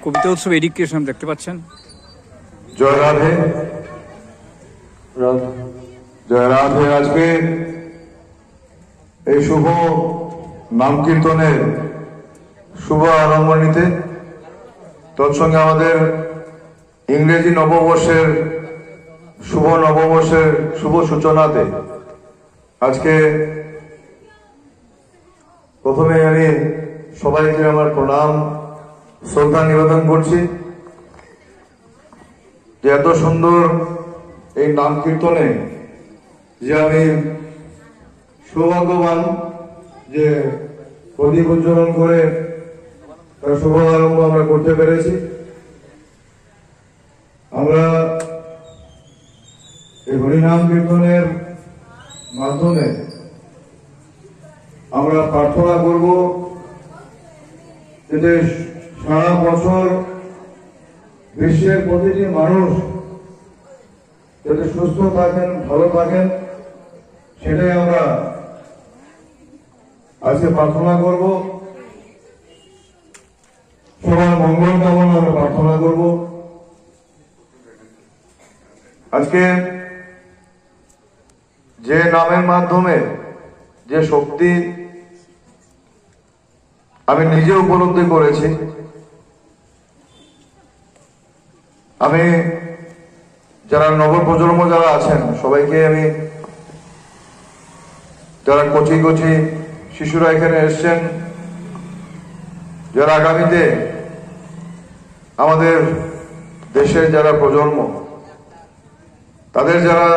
কবিতা উৎসব এডুকেশন দেখতে পাচ্ছেন। জয় রাধে, জয় রাধে। আজকে এই শুভ নাম কীর্তনের শুভ আরম্ভণীতে, তৎসঙ্গে আমাদের ইংরেজি নববর্ষের শুভ সূচনাতে আজকে প্রথমে আমি সবাইকে আমার প্রণাম শ্রদ্ধা নিবেদন করছি যে এত সুন্দর এই নাম কীর্তনে যে আমি সৌভাগ্যবান যে প্রদীপ উজ্জ্বলন করে তার শুভ আরম্ভ আমরা করতে পেরেছি। আমরা এই হরিনাম কীর্তনের মাধ্যমে আমরা প্রার্থনা করব যাতে সারা বছর বিশ্বের প্রতিটি মানুষ যাতে সুস্থ থাকেন, ভালো থাকেন, সেটাই আমরা আজকে প্রার্থনা করব। সবার মঙ্গল কামনা আমরা প্রার্থনা করব। আজকে যে নামের মাধ্যমে যে শক্তি আমি নিজে উপলব্ধি করেছি, আমি যারা নবপ্রজন্ম যারা আছেন সবাইকে আমি, যারা কচি কচি শিশুরা এখানে এসছেন, যারা আগামীতে আমাদের দেশের যারা প্রজন্ম, তাদের যারা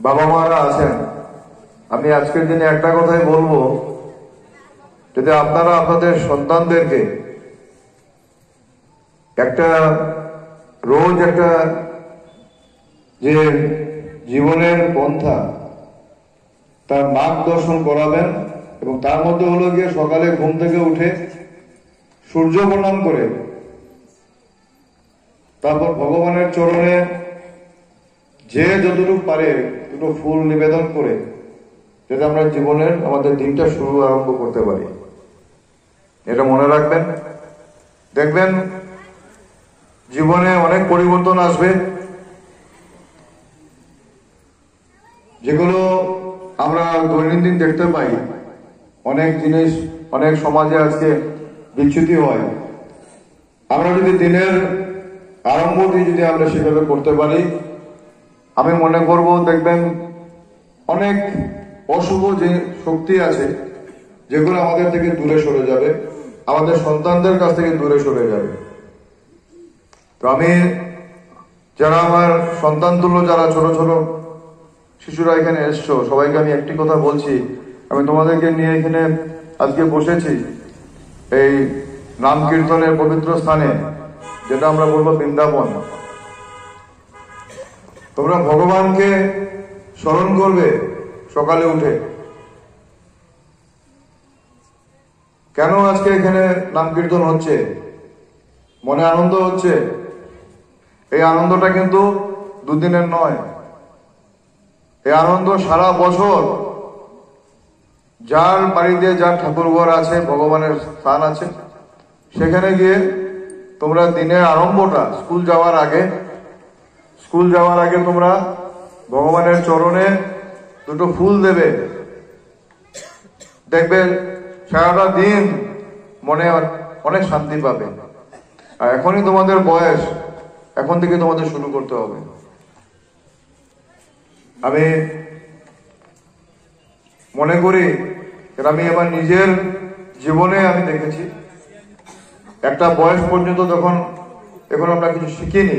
বাবা মারা আছেন, আমি আজকের দিনে একটা কথাই বলবো, যদি আপনারা আপনাদের সন্তানদেরকে একটা রোজ একটা যে জীবনের পন্থা তার মার্গদর্শন করাবেন, এবং তার মধ্যে হলো গিয়ে সকালে ঘুম থেকে উঠে সূর্য প্রণাম করে তারপর ভগবানের চরণে যে যতটুকু পারে দুটো ফুল নিবেদন করে যাতে আমরা জীবনের আমাদের দিনটা শুরু আরম্ভ করতে পারি, এটা মনে রাখবেন। দেখবেন জীবনে অনেক পরিবর্তন আসবে, যেগুলো আমরা দৈনন্দিন দেখতে পাই। অনেক জিনিস অনেক সমাজে আজকে বিচ্যুতি হয়। আমরা যদি দিনের আরম্ভটি যদি আমরা সেভাবে করতে পারি, আমি মনে করব দেখবেন অনেক অশুভ যে শক্তি আছে যেগুলো আমাদের থেকে দূরে সরে যাবে, আমাদের সন্তানদের কাছ থেকে দূরে সরে যাবে। তো আমি যারা আমার সন্তান তুল্য যারা ছোট ছোট শিশুরা এখানে এসছো, সবাইকে আমি একটি কথা বলছি, আমি তোমাদেরকে নিয়ে এখানে আজকে বসেছি এই নাম কীর্তনের পবিত্র স্থানে, যেটা আমরা বলবো বৃন্দাবন। তোমরা ভগবানকে স্মরণ করবে সকালে উঠে। কেন আজকে এখানে নাম কীর্তন হচ্ছে? মনে আনন্দ হচ্ছে। এই আনন্দটা কিন্তু দুদিনের নয়, এই আনন্দ সারা বছর। যার বাড়িতে যার ঠাকুরঘর আছে, ভগবানের স্থান আছে, সেখানে গিয়ে তোমরা দিনের আরম্ভটা স্কুল যাওয়ার আগে তোমরা ভগবানের চরণে দুটো ফুল দেবে। দেখবে সারাটা দিন মনে অনেক শান্তি পাবে। আর এখনই তোমাদের বয়স, এখন থেকে তোমাদের শুরু করতে হবে। আমি মনে করি, আমি আমার নিজের জীবনে আমি দেখেছি, একটা বয়স পর্যন্ত যখন এখন আমরা কিছু শিখিনি,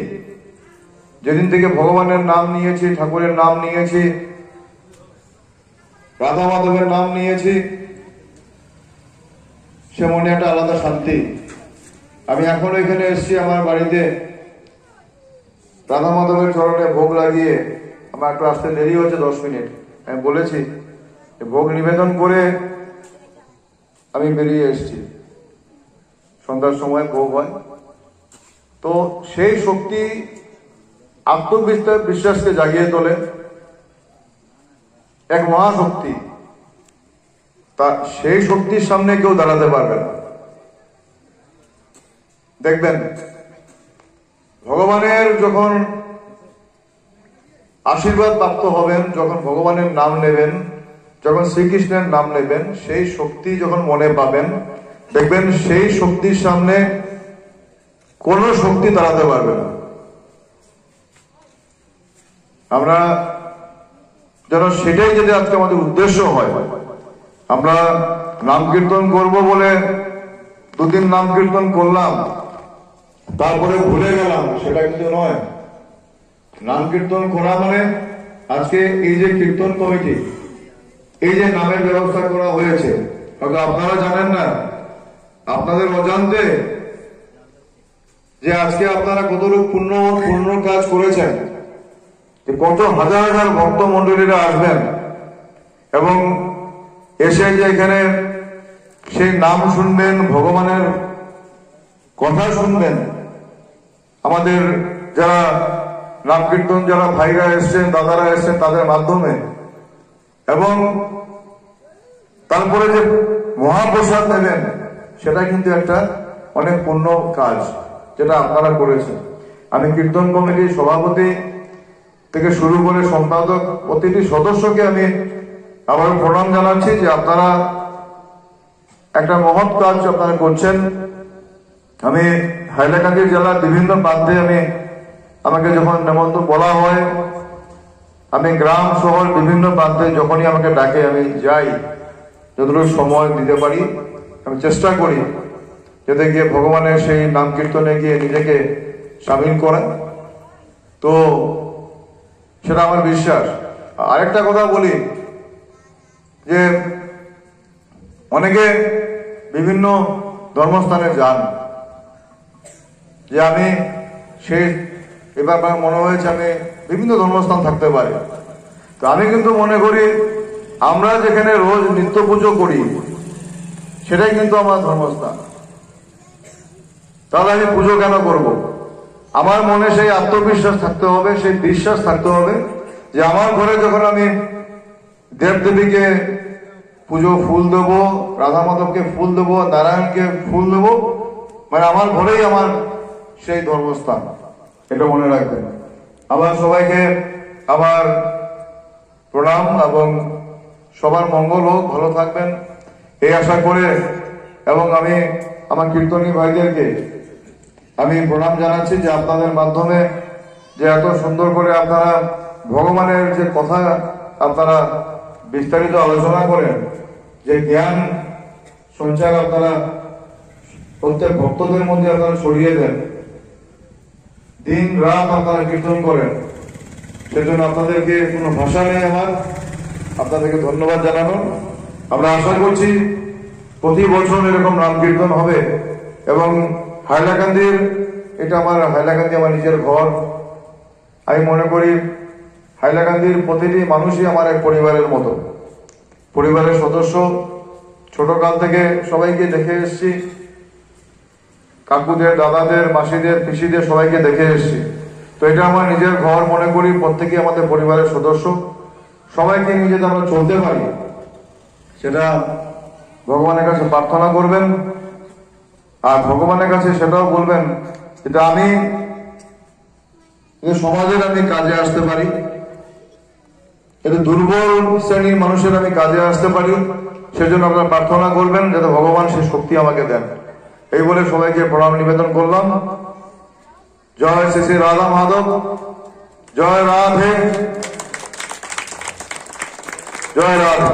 যেদিন থেকে ভগবানের নাম নিয়েছি, ঠাকুরের নাম নিয়েছি, রাধা মাধবের নাম নিয়েছি, সে মনে একটা আলাদা শান্তি। আমি এখনো এখানে এসেছি আমার বাড়িতে রাধা মাধবের চরণে ভোগ লাগিয়ে, আমার একটু আসতে দেরি হচ্ছে 10 মিনিট, আমি বলেছি ভোগ নিবেদন করে আমি বেরিয়ে এসেছি। সন্ধ্যার সময় ভোগ হয়। তো সেই শক্তি আত্মবিশ্বাসকে জাগিয়ে তোলে, এক মহাশক্তি। তা সেই শক্তির সামনে কেউ দাঁড়াতে পারবে না। দেখবেন ভগবানের যখন আশীর্বাদ প্রাপ্ত হবেন, যখন ভগবানের নাম নেবেন, যখন শ্রীকৃষ্ণের নাম নেবেন, সেই শক্তি যখন মনে পাবেন, দেখবেন সেই শক্তির সামনে কোন শক্তি দাঁড়াতে পারবে না। আমরা যেন সেটাই যদি আজকে আমাদের উদ্দেশ্য হয়, আমরা নাম কীর্তন করব বলে দুদিন নাম কীর্তন করলাম, তারপরে ভুলে গেলাম, সেটা কিন্তু নয়। নাম কীর্তন করা মানে আজকে এই যে কীর্তন কমিটি, এই যে নামের ব্যবস্থা করা হয়েছে, হয়তো আপনারা জানেন না, আপনাদের অজান্তে যে আজকে আপনারা কতটুকু পূর্ণ কাজ করেছেন, যে কত হাজার হাজার ভক্ত মন্ডলীরা আসবেন এবং এসে যে এখানে সেই নাম শুনবেন, ভগবানের কথা শুনবেন। আমাদের যারা নাম কীর্তন যারা ভাইরা এসছেন, দাদারা এসছেন, তাদের মাধ্যমে, এবং তারপরে যে মহাপ্রসাদ নেবেন, সেটা কিন্তু একটা অনেক পূর্ণ কাজ যেটা আপনারা করেছেন। আমি কীর্তন কমিটির সভাপতি থেকে শুরু করে সম্পাদক প্রতিটি সদস্যকে আমি আবার প্রণাম জানাচ্ছি যে আপনারা একটা মহৎ কাজ আপনারা করছেন। আমি হাইলাকান্দি জেলার বিভিন্ন প্রান্তে আমাকে যখন নেমন্তন্ন বলা হয়, আমি গ্রাম শহর বিভিন্ন প্রান্তে যখনই আমাকে ডাকে আমি যাই, যতটুকু সময় দিতে পারি আমি চেষ্টা করি যাতে গিয়ে ভগবানের সেই নাম কীর্তনে গিয়ে নিজেকে সামিল করা। তো সেটা আমার বিশ্বাস। আরেকটা কথা বলি যে অনেকে বিভিন্ন ধর্মস্থানে যান, যে আমি সেই এবার মনে হয়েছে আমি বিভিন্ন ধর্মস্থান থাকতে পারি। তো আমি কিন্তু মনে করি আমরা যেখানে রোজ নিত্য পুজো করি সেটাই কিন্তু আমার ধর্মস্থান। তাহলে আমি পুজো কেন করব? আমার মনে সেই আত্মবিশ্বাস থাকতে হবে, সেই বিশ্বাস থাকতে হবে যে আমার ঘরে যখন আমি দেবদেবীকে পুজো ফুল দেবো, রাধা মাধবকে ফুল দেবো, নারায়ণকে ফুল দেবো, মানে আমার ঘরেই আমার সেই ধর্মস্থান, এটা মনে রাখবেন। আবার সবাইকে আমার প্রণাম এবং সবার মঙ্গল হোক, ভালো থাকবেন এই আশা করে, এবং আমি আমার কীর্তনী ভাইদেরকে আমি প্রণাম জানাচ্ছি যে আপনাদের মাধ্যমে যে এত সুন্দর করে আপনারা ভগবানের যে কথা আপনারা বিস্তারিত আলোচনা করেন, যে জ্ঞান সঞ্চার আপনারা প্রত্যেক ভক্তদের মধ্যে আপনারা ছড়িয়ে দেন, দিন রাত আপনারা কীর্তন করেন, সেজন্য আপনাদেরকে কোনো ভাষা নেই আমার আপনাদেরকে ধন্যবাদ জানানো। আমরা আশা করছি প্রতি বছর এরকম নাম কীর্তন হবে, এবং হাইলাকান্দির হাইলাকান্দি আমার নিজের ঘর। আমি মনে করি হাইলাকান্দির প্রতিটি মানুষই আমার এক পরিবারের মতো, পরিবারের সদস্য। ছোটকাল থেকে সবাইকে দেখে এসেছি, কাকুদের, দাদাদের, মাসিদের, পিসিদের সবাইকে দেখে এসেছি। তো এটা আমার নিজের ঘর মনে করি, প্রত্যেকেই আমাদের পরিবারের সদস্য। সবাইকে নিয়ে যদি আমরা চলতে পারি, সেটা ভগবানের কাছে প্রার্থনা করবেন, আর ভগবানের কাছে সেটাও বলবেন যেটা আমি সমাজের আমি কাজে আসতে পারি, এটা দুর্বল শ্রেণীর মানুষের আমি কাজে আসতে পারি, সেজন্য আপনারা প্রার্থনা করবেন যাতে ভগবান সে শক্তি আমাকে দেন। এই বলে সবাইকে প্রণাম নিবেদন করলাম। জয় শ্রী শ্রী রাধা মাধব, জয় রাধে, জয় রাধে।